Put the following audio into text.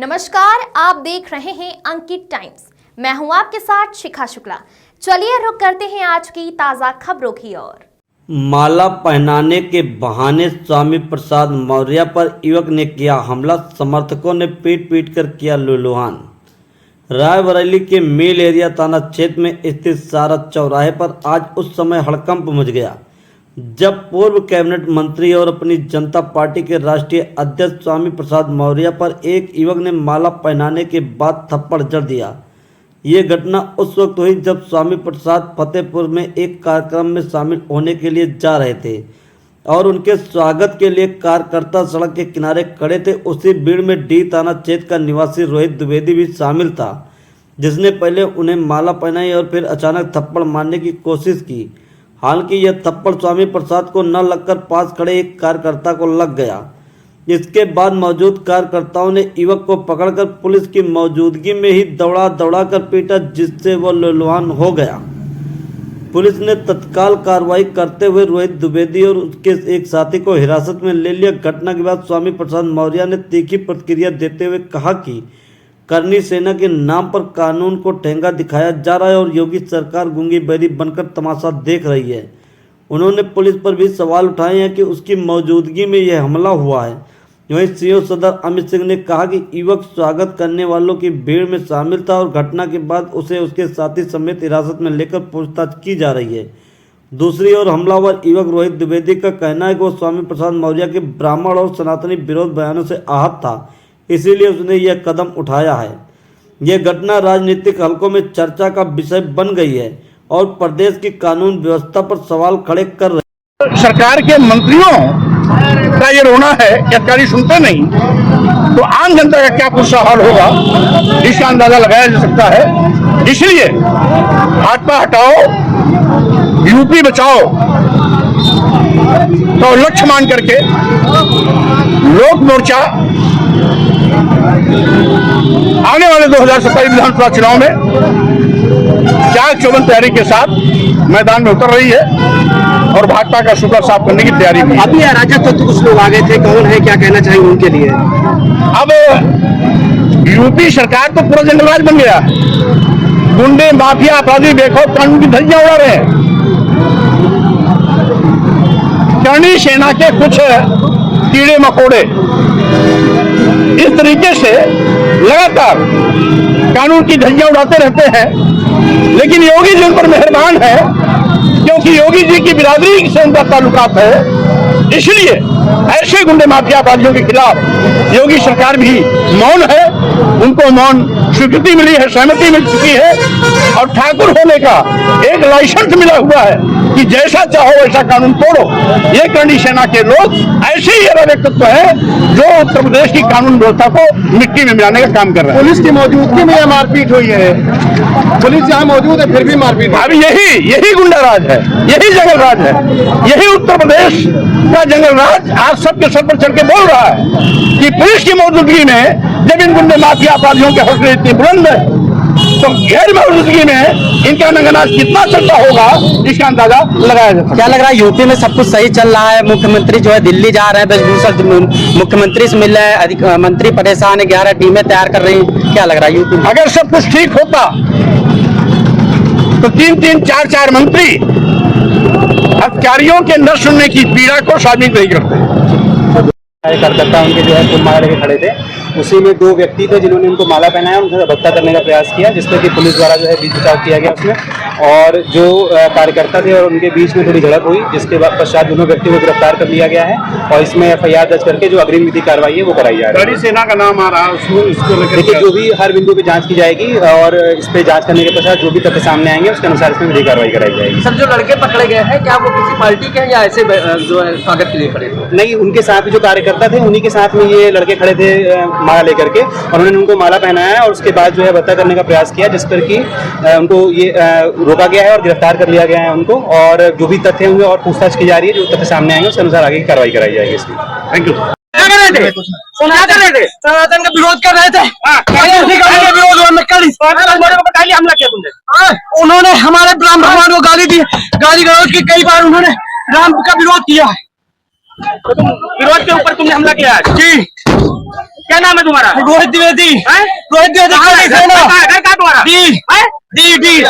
नमस्कार, आप देख रहे हैं अंकित टाइम्स। मैं हूं आपके साथ शिखा शुक्ला। चलिए रुक करते हैं आज की ताजा खबरों की ओर। माला पहनाने के बहाने स्वामी प्रसाद मौर्य पर युवक ने किया हमला, समर्थकों ने पीट पीट कर किया लुलुहान। रायबरेली के मिल एरिया थाना क्षेत्र में स्थित सारथ चौराहे पर आज उस समय हड़कंप मच गया जब पूर्व कैबिनेट मंत्री और अपनी जनता पार्टी के राष्ट्रीय अध्यक्ष स्वामी प्रसाद मौर्य पर एक युवक ने माला पहनाने के बाद थप्पड़ जड़ दिया। ये घटना उस वक्त हुई जब स्वामी प्रसाद फतेहपुर में एक कार्यक्रम में शामिल होने के लिए जा रहे थे और उनके स्वागत के लिए कार्यकर्ता सड़क के किनारे खड़े थे। उसी भीड़ में डी थाना क्षेत्र का निवासी रोहित द्विवेदी भी शामिल था, जिसने पहले उन्हें माला पहनाई और फिर अचानक थप्पड़ मारने की कोशिश की। हालांकि यह थप्पड़ स्वामी प्रसाद को न लगकर पास खड़े एक कार्यकर्ता को लग गया। इसके बाद मौजूद कार्यकर्ताओं ने युवक को पकड़कर पुलिस की मौजूदगी में ही दौड़ा कर पीटा, जिससे वह लुलुहान हो गया। पुलिस ने तत्काल कार्रवाई करते हुए रोहित द्विवेदी और उसके एक साथी को हिरासत में ले लिया। घटना के बाद स्वामी प्रसाद मौर्य ने तीखी प्रतिक्रिया देते हुए कहा कि करनी सेना के नाम पर कानून को ठेंगा दिखाया जा रहा है और योगी सरकार गूंगी बहरी बनकर तमाशा देख रही है। उन्होंने पुलिस पर भी सवाल उठाए हैं कि उसकी मौजूदगी में यह हमला हुआ है। वहीं सीओ सदर अमित सिंह ने कहा कि युवक स्वागत करने वालों की भीड़ में शामिल था और घटना के बाद उसे उसके साथी समेत हिरासत में लेकर पूछताछ की जा रही है। दूसरी ओर हमलावर युवक रोहित द्विवेदी का कहना है कि वो स्वामी प्रसाद मौर्य के ब्राह्मण और सनातनी विरोध बयानों से आहत था, इसीलिए उसने यह कदम उठाया है। यह घटना राजनीतिक हलकों में चर्चा का विषय बन गई है और प्रदेश की कानून व्यवस्था पर सवाल खड़े कर रहे हैं। सरकार के मंत्रियों का ये रोना है कि अधिकारी सुनते नहीं, तो आम जनता का क्या कुछ हाल होगा इसका अंदाजा लगाया जा सकता है। इसलिए भाजपा हटाओ यूपी बचाओ तो लक्ष्य मान करके लोक मोर्चा आने वाले 2027 विधानसभा चुनाव में 4-54 तैयारी के साथ मैदान में उतर रही है और भाजपा का सूखा साफ करने की तैयारी भी है। अभी अराजक तत्व कुछ लोग आ गए थे, कौन है, क्या कहना चाहेंगे उनके लिए? अब यूपी सरकार तो पूरा जंगलराज बन गया है। गुंडे, माफिया, अपराधी बेखौफ कानून की धज्जियां उड़ा रहे हैं। करनी सेना के कुछ कीड़े मकोड़े इस तरीके से लगातार कानून की धज्जियां उड़ाते रहते हैं, लेकिन योगी जी उन पर मेहरबान है क्योंकि योगी जी की बिरादरी से उनका ताल्लुकात है। इसलिए ऐसे गुंडे माफिया अपराधियों के खिलाफ योगी सरकार भी मौन है। उनको मौन स्वीकृति मिली है, सहमति मिल चुकी है और ठाकुर होने का एक लाइसेंस मिला हुआ है कि जैसा चाहो वैसा कानून तोड़ो। ये करनी सेना के लोग ऐसे ही अराजक तत्व है जो उत्तर प्रदेश की कानून व्यवस्था को मिट्टी में मिलाने का काम कर रहे हैं। पुलिस की मौजूदगी में यह मारपीट हुई है, पुलिस जहाँ मौजूद है फिर भी मारपीट। अब यही गुंडाराज है, यही जंगलराज है, यही उत्तर प्रदेश का जंगलराज आज सबके सर पर चढ़ के बोल रहा है कि पुलिस की मौजूदगी में जब इन गुंडे माफिया अपराधियों के हौसले इतने बुलंद है तो गैर मौजूदगी में इनका नंगनाच कितना चलता होगा इसका अंदाजा लगाया जाता है। क्या लग रहा है यूपी में सब कुछ सही चल रहा है? मुख्यमंत्री जो है दिल्ली जा रहे हैं, वेशभूषा मुख्यमंत्री से मिल रहे हैं, मंत्री परेशान है, 11 टीमें तैयार कर रही हैं। क्या लग रहा है यूपी में? अगर सब कुछ ठीक होता तो 3-3, 4-4 मंत्री अधिकारियों के न सुनने की पीड़ा को शामिल नहीं करते। कार्यकर्ता उनके जो है फूल माला लेके खड़े थे, उसी में 2 व्यक्ति थे जिन्होंने उनको माला पहनाया, उनसे हत्या करने का प्रयास किया, जिसमें कि पुलिस द्वारा जो है बीच बचाव किया गया उसमें, और जो कार्यकर्ता थे और उनके बीच में थोड़ी झड़प हुई, जिसके बाद पश्चात दोनों व्यक्तियों को गिरफ्तार कर लिया गया है और इसमें FIR दर्ज करके जो अग्रिम विधि कार्रवाई है वो कराई जा रही है। सेना का नाम आ रहा है उसको देखिए, जो भी हर बिंदु पे जांच की जाएगी और इस पे जांच करने के पश्चात जो भी तथ्य सामने आएंगे उसके अनुसार इसमें विधि कार्रवाई कराई जाएगी। सर, जो लड़के पकड़े गए हैं क्या वो किसी पार्टी के हैं या ऐसे जो है स्वागत के लिए खड़े थे? नहीं, उनके साथ जो कार्यकर्ता थे उन्हीं के साथ में ये लड़के खड़े थे माला लेकर के, और उन्होंने उनको माला पहनाया और उसके बाद जो है हत्या करने का प्रयास किया, जिस पर कि उनको ये रोका गया है और गिरफ्तार कर लिया गया है उनको, और जो भी तथ्य होंगे और पूछताछ की जा रही है, जो तथ्य सामने आएंगे उसके अनुसार आगे की कार्रवाई कराई जाएगी इसकी। Thank you. क्या कर रहे थे? सनातन का विरोध कर रहे थे। हमला किया तुमने? उन्होंने हमारे राम भगवान को गाली दी, गाली गलौज की कई बार उन्होंने राम का विरोध किया है। तो तुम विरोध के ऊपर तुमने हमला किया है जी। क्या नाम है तुम्हारा? रोहित द्विवेदी। रोहित द्विवेदी। घर कहाँ तुम्हारा? D D D.